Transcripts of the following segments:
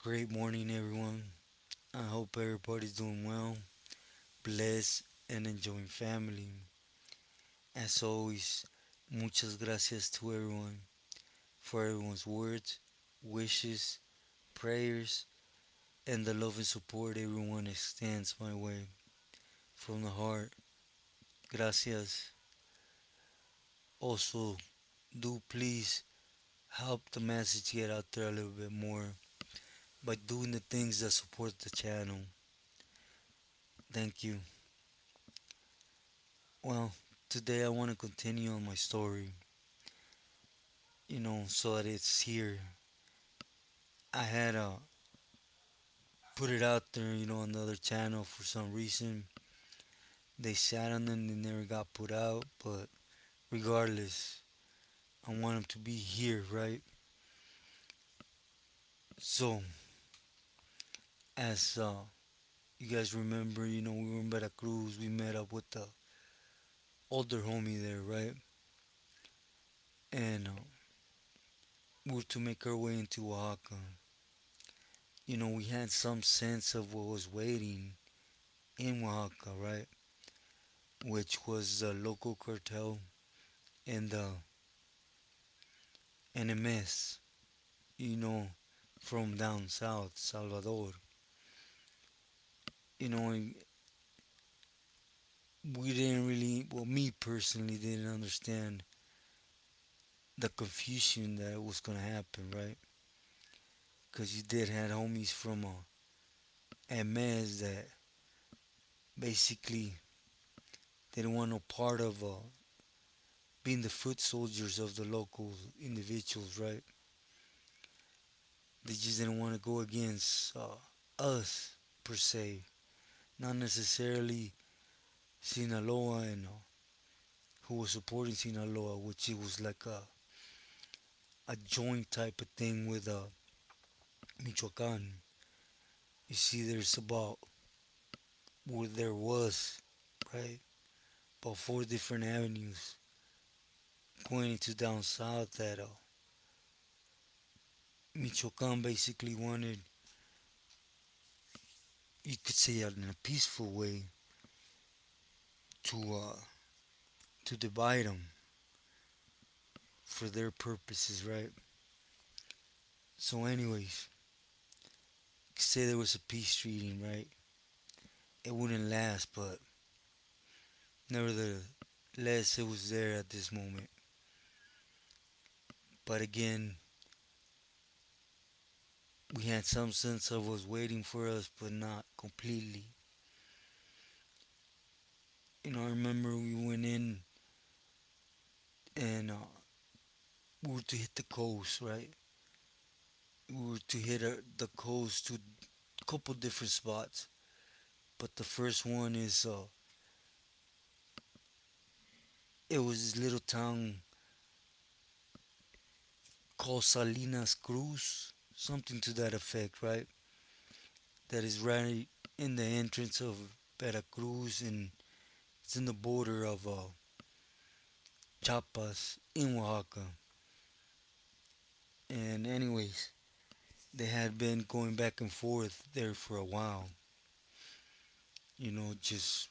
Great morning, everyone. I hope everybody's doing well, blessed, and enjoying family. As always, muchas gracias to everyone for everyone's words, wishes, prayers, and the love and support everyone extends my way. From the heart, gracias. Also, do please help the message get out there a little bit more by doing the things that support the channel. Thank you. Well, today I want to continue on my story, so that it's here. I had put it out there, on the other channel for some reason. They sat on them, they never got put out, but regardless, I want them to be here, right? So, as you guys remember, we were in Cruz, we met up with the older homie there, right? And we were to make our way into Oaxaca. We had some sense of what was waiting in Oaxaca, right? Which was the local cartel and the NMS, you know, from down south, Salvador. And we didn't really, well, me personally didn't understand the confusion that was gonna happen, right? Because you did had homies from MS that basically didn't want no part of being the foot soldiers of the local individuals, right? They just didn't want to go against us per se, not necessarily Sinaloa and who was supporting Sinaloa, which it was like a joint type of thing with Michoacan. You see, there's about where there was, right, about four different avenues going into down south that Michoacan basically wanted, you could say, in a peaceful way to divide them for their purposes, right? So, anyways, say there was a peace treaty, right? It wouldn't last, but nevertheless, it was there at this moment. But again, we had some sense of was waiting for us, but not completely. I remember we went in and we were to hit the coast, right? We were to hit the coast to a couple different spots. But the first one is, it was this little town called Salinas Cruz, something to that effect, right? That is right in the entrance of Veracruz, and it's in the border of Chiapas in Oaxaca. And anyways, they had been going back and forth there for a while. Just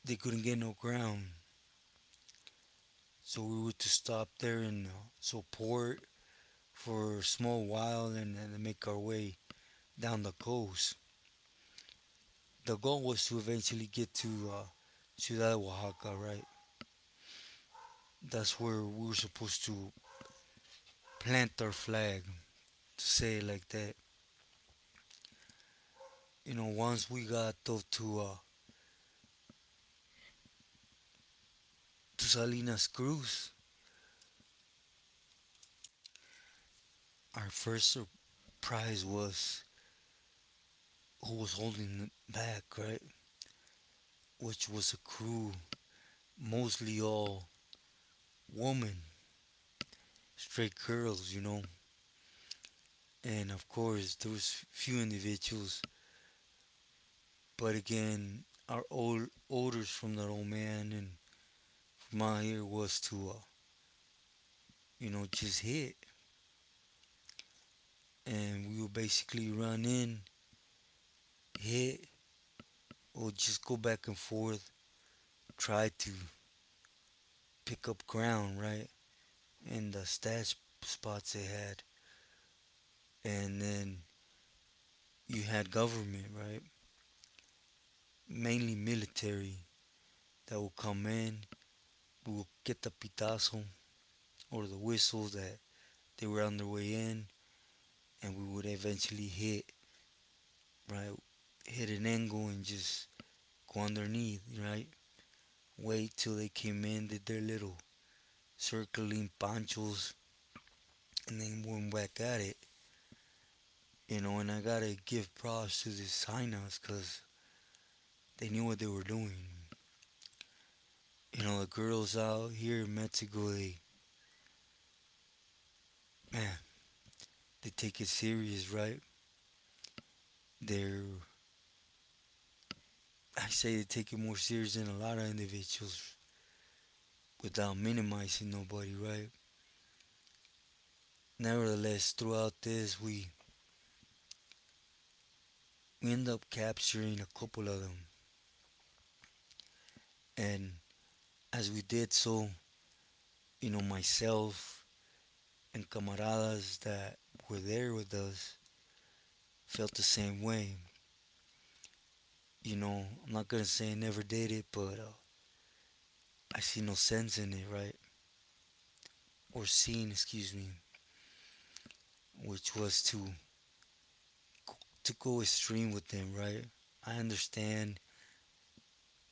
they couldn't get no ground, so we were to stop there and support for a small while, and then make our way down the coast. The goal was to eventually get to Ciudad Oaxaca, right? That's where we were supposed to plant our flag, to say it like that. Once we got to Salinas Cruz, our first surprise was who was holding it back, right? Which was a crew, mostly all women, straight girls. And of course, there was few individuals, but again, our orders from that old man and from out here was to, just hit. and we would basically run in, hit, or just go back and forth, try to pick up ground, right, in the stash spots they had. And then you had government, right, mainly military, that would come in. We would get the pitazo or the whistles that they were on their way in, and we would eventually hit, right, hit an angle and just go underneath, right, wait till they came in, did their little circling panchos, and then went back at it. And I gotta give props to the Salinas because they knew what they were doing. The girls out here in Mexico, man, they take it serious, right? They're, I say they take it more serious than a lot of individuals without minimizing nobody, right? Nevertheless, throughout this, we end up capturing a couple of them. And as we did so, myself and camaradas that were there with us felt the same way. I'm not gonna say I never did it, but I see no sense in it, right? Or seen, excuse me, which was to go extreme with them, right? I understand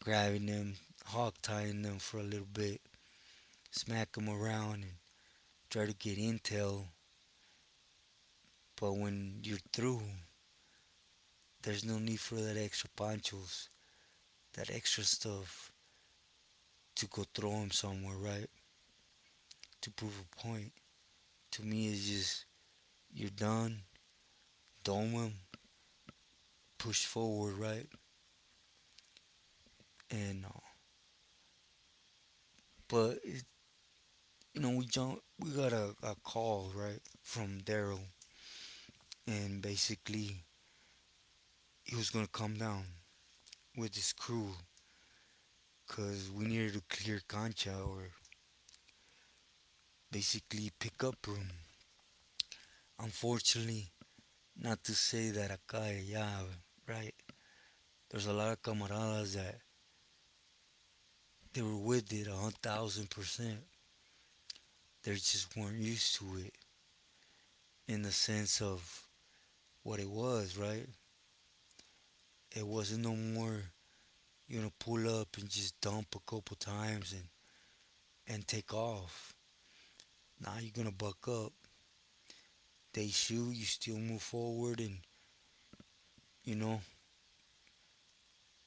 grabbing them, hog tying them for a little bit, smack them around, and try to get intel. But when you're through, there's no need for that extra panchos, that extra stuff to go throw them somewhere, right? To prove a point. To me, it's just you're done, dome them, push forward, right? And but we got a call right from Daryl, and basically he was gonna come down with his crew because we needed to clear cancha or basically pick up room. Unfortunately, not to say that acá y allá, right? There's a lot of camaradas that they were with it 1,000%. They just weren't used to it in the sense of what it was, right? It wasn't no more, pull up and just dump a couple times and take off. Now you're gonna buck up. They shoot, you still move forward, and you know,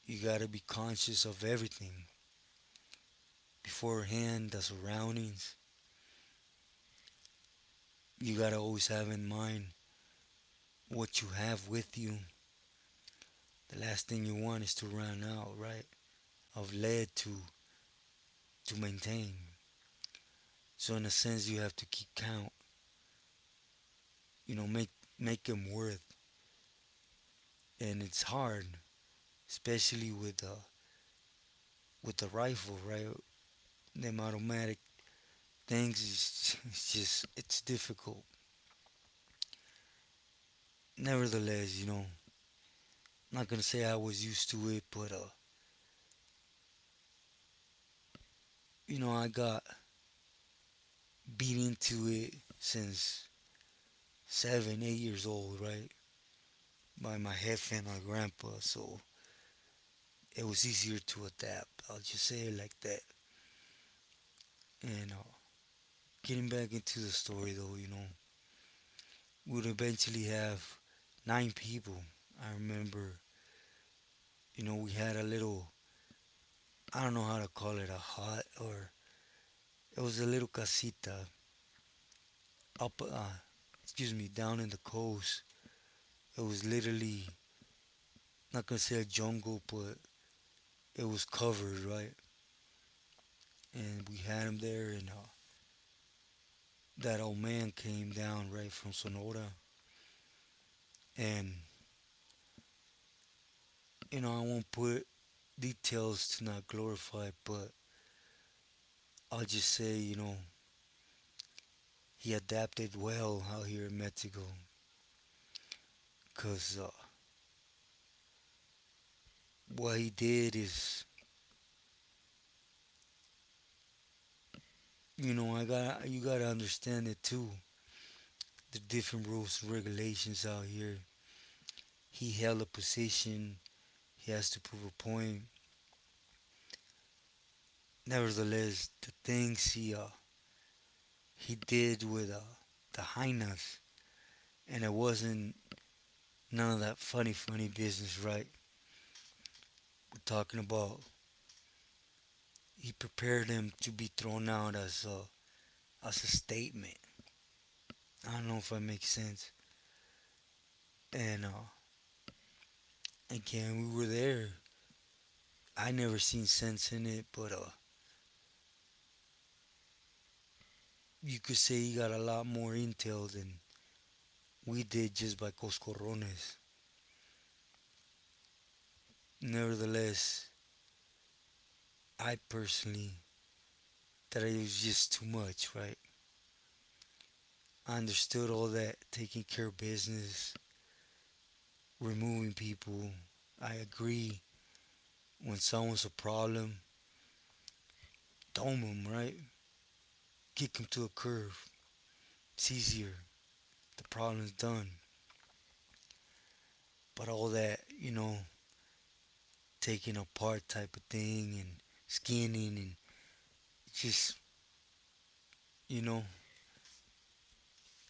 you gotta be conscious of everything beforehand, the surroundings. You gotta always have in mind what you have with you. The last thing you want is to run out, right? Of lead to maintain. So in a sense, you have to keep count. Make them worth, and it's hard, especially with the rifle, right? Them automatic things it's just it's difficult. Nevertheless, I'm not gonna say I was used to it, but I got beat into it since 7, 8 years old, right? By my hefe and my grandpa, so it was easier to adapt. I'll just say it like that. And getting back into the story, though, we would eventually have 9 people. I remember, we had a little, I don't know how to call it, a hut, or it was a little casita up, excuse me, down in the coast. It was literally, not gonna say a jungle, but it was covered, right? And we had him there, and that old man came down right from Sonora, And, I won't put details to not glorify, but I'll just say, he adapted well out here in Mexico. Because what he did is, you gotta understand it too. The different rules and regulations out here. He held a position, he has to prove a point. Nevertheless, the things he did with the hyenas, and it wasn't none of that funny business, right? We're talking about he prepared them to be thrown out as a statement. I don't know if that makes sense. And again, we were there. I never seen sense in it, but you could say he got a lot more intel than we did just by coscorrones. Nevertheless, I personally thought it was just too much, right? I understood all that taking care of business, removing people. I agree. When someone's a problem, dome them, right? Kick them to a curve. It's easier. The problem's done. But all that, taking apart type of thing and skinning and just, you know,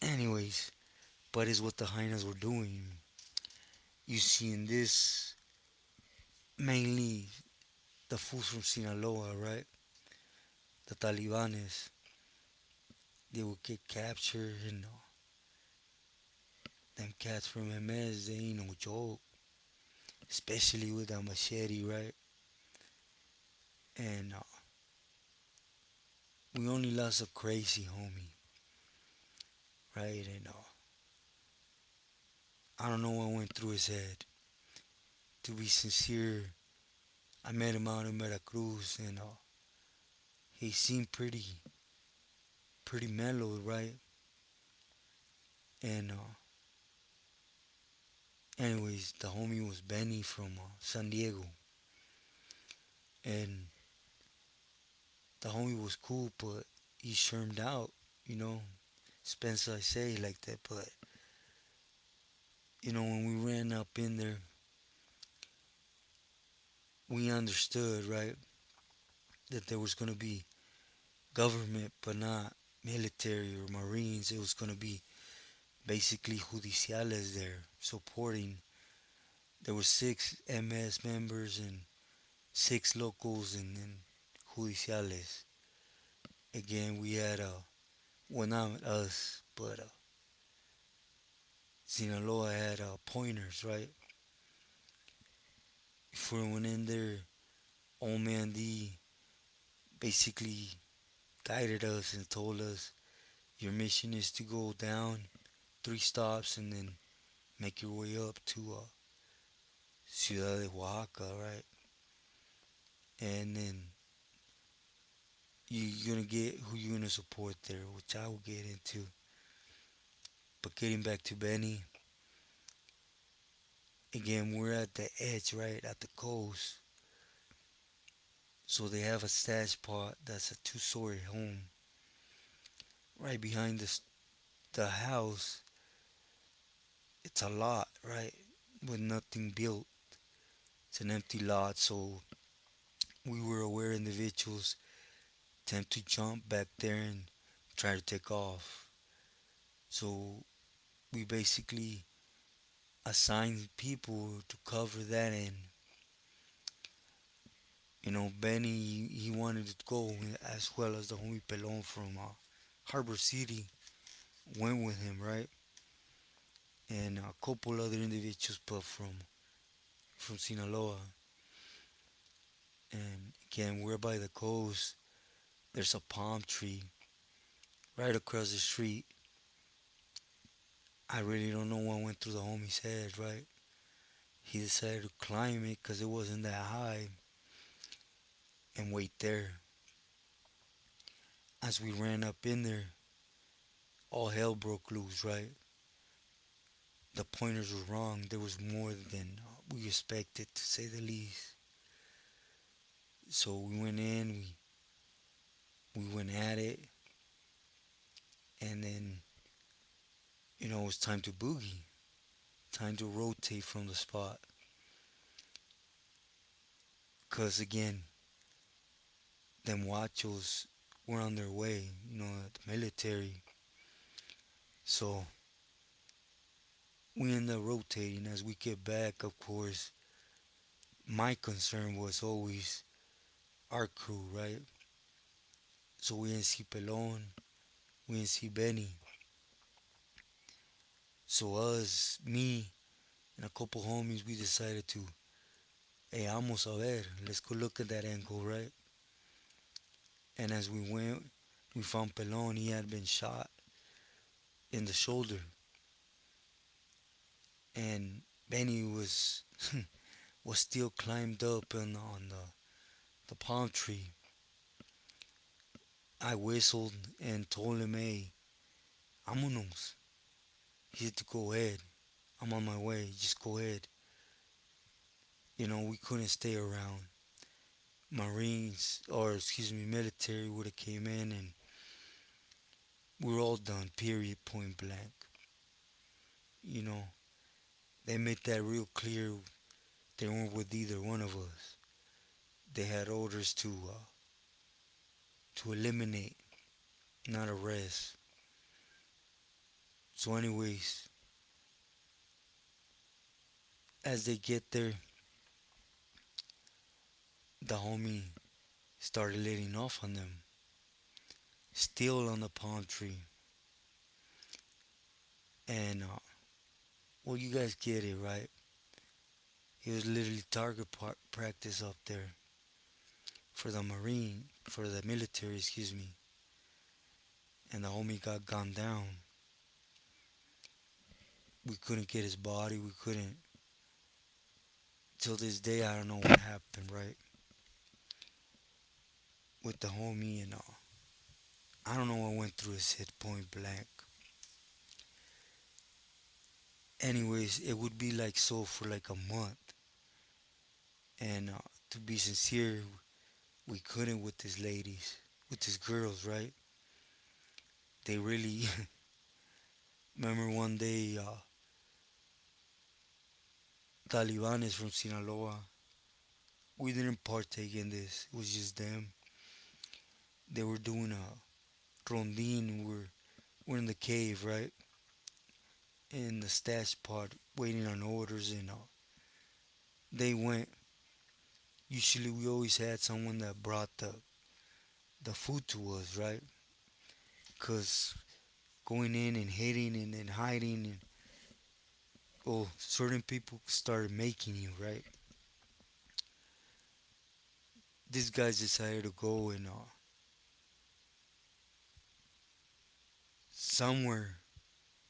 anyways. But it's what the hyenas were doing. You see in this, mainly the fools from Sinaloa, right? The Talibanes, they would get captured and them cats from MS, they ain't no joke. Especially with a machete, right? And we only lost a crazy homie, right? And I don't know what went through his head. To be sincere, I met him out in Cruz, and he seemed pretty mellow, right? And anyways, the homie was Benny from San Diego, and the homie was cool, but he shermed out, you know. Spencer, I say like that, but when we ran up in there, we understood, right, that there was gonna be government, but not military or Marines. It was gonna be basically judiciales there supporting. There were six MS members and six locals and then judiciales. Again, we had well, not us, but Sinaloa had pointers, right? Before we went in there, old man D basically guided us and told us your mission is to go down 3 stops and then make your way up to Ciudad de Oaxaca, right? And then you're gonna get who you're gonna support there, which I will get into. But getting back to Benny, again, we're at the edge, right, at the coast. So they have a stash pot that's a two-story home. Right behind the house, it's a lot, right, with nothing built. It's an empty lot, so we were aware individuals tend to jump back there and try to take off. So we basically assigned people to cover that end. Benny, he wanted to go as well as the homie Pelon from Harbor City went with him, right? And a couple other individuals, but from Sinaloa. And again, we're by the coast. There's a palm tree right across the street. I really don't know what went through the homie's head, right? He decided to climb it because it wasn't that high and wait there. As we ran up in there, all hell broke loose, right? The pointers were wrong. There was more than we expected, to say the least. So we went in, we went at it, and then, it was time to boogie, time to rotate from the spot. Because again, them guachos were on their way, the military. So we ended up rotating as we get back. Of course, my concern was always our crew, right? So we didn't see Pelon, we didn't see Benny. So us, me, and a couple homies, we decided to, hey, vamos a ver, let's go look at that angle, right? And as we went, we found Pelon. He had been shot in the shoulder, and Benny was still climbed up on the palm tree. I whistled and told him, hey, vámonos. He said to go ahead. I'm on my way. Just go ahead. We couldn't stay around. Marines, or excuse me, military would have came in and we were all done, period, point blank. You know, they made that real clear. They weren't with either one of us. They had orders to eliminate, not arrest. So anyways, as they get there, the homie started letting off on them, still on the palm tree. And, well, you guys get it, right? It was literally target practice up there for the military, excuse me. And the homie got gunned down. We couldn't get his body. We couldn't. Till this day, I don't know what happened, right? With the homie and all. I don't know what went through his head point blank. Anyways, it would be like so for like a month. And to be sincere, we couldn't with these ladies, with these girls, right? They really. Remember one day, Talibanes from Sinaloa. We didn't partake in this. It was just them. They were doing a rondine. We're in the cave, right? In the stash part, waiting on orders, and they went. Usually, we always had someone that brought the food to us, right? Cause going in and hitting and then hiding, and well, certain people started making you, right? These guys decided to go and somewhere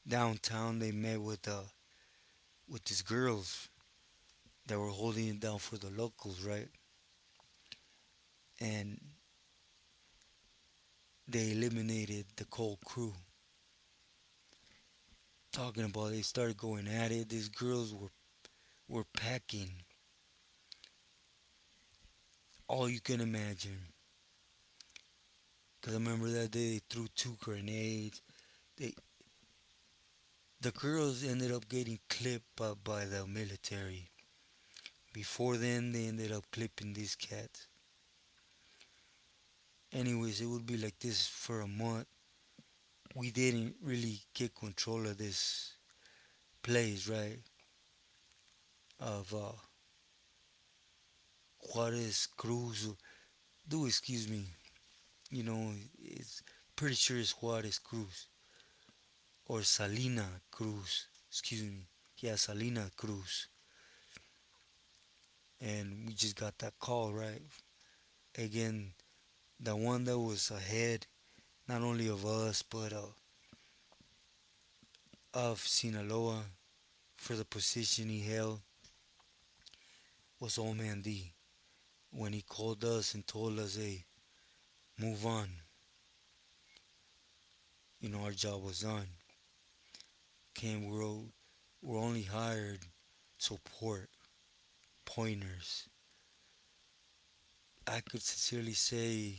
downtown. They met with these girls that were holding it down for the locals, right? And they eliminated the cold crew. Talking about they started going at it. These girls were packing all you can imagine. Cause I remember that day they threw two grenades. They the girls ended up getting clipped by the military. Before then, they ended up clipping these cats. Anyways, it would be like this for a month. We didn't really get control of this place, right? Of Juarez Cruz. Do excuse me. It's pretty sure it's Juarez Cruz or Salina Cruz. Excuse me. Yeah, Salina Cruz. And we just got that call, right? Again, the one that was ahead, not only of us, but of Sinaloa for the position he held was Old Man D. When he called us and told us, hey, move on, our job was done. Came, we're only hired support, pointers. I could sincerely say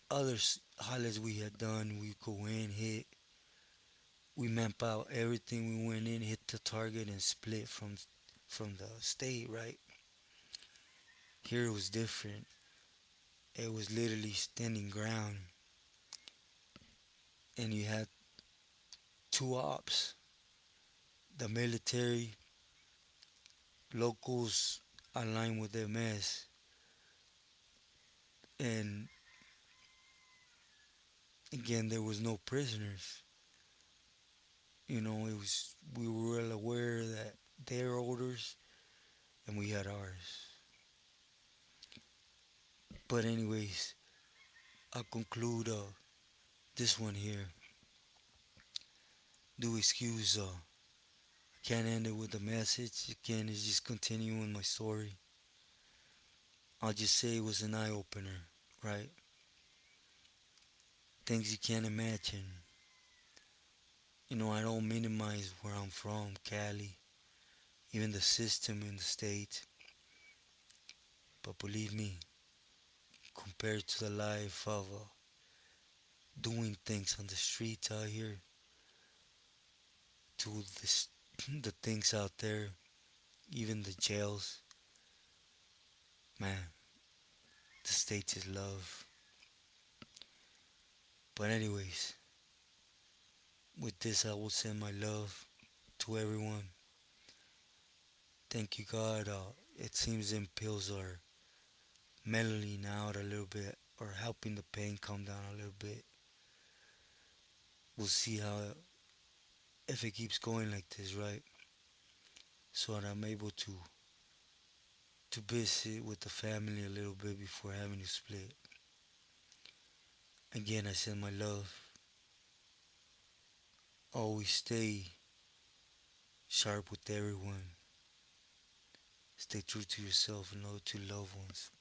other highlights we had done, we go in, hit, we map out everything we went in, hit the target, and split from the state. Right here, it was different. It was literally standing ground, and you had two ops: the military, locals aligned with MS, and again, there was no prisoners. It was we were well aware that their orders and we had ours. But anyways, I'll conclude this one here. Do excuse, I can't end it with a message. Again, it's just continuing my story. I'll just say it was an eye opener, right? Things you can't imagine. I don't minimize where I'm from, Cali, even the system in the state. But believe me, compared to the life of doing things on the streets out here, to this, the things out there, even the jails, man, the state is love. But anyways, with this, I will send my love to everyone. Thank you, God. It seems them pills are mellowing out a little bit or helping the pain come down a little bit. We'll see how if it keeps going like this, right? So that I'm able to visit with the family a little bit before having to split. Again, I send my love. Always stay sharp with everyone. Stay true to yourself and loyal to loved ones.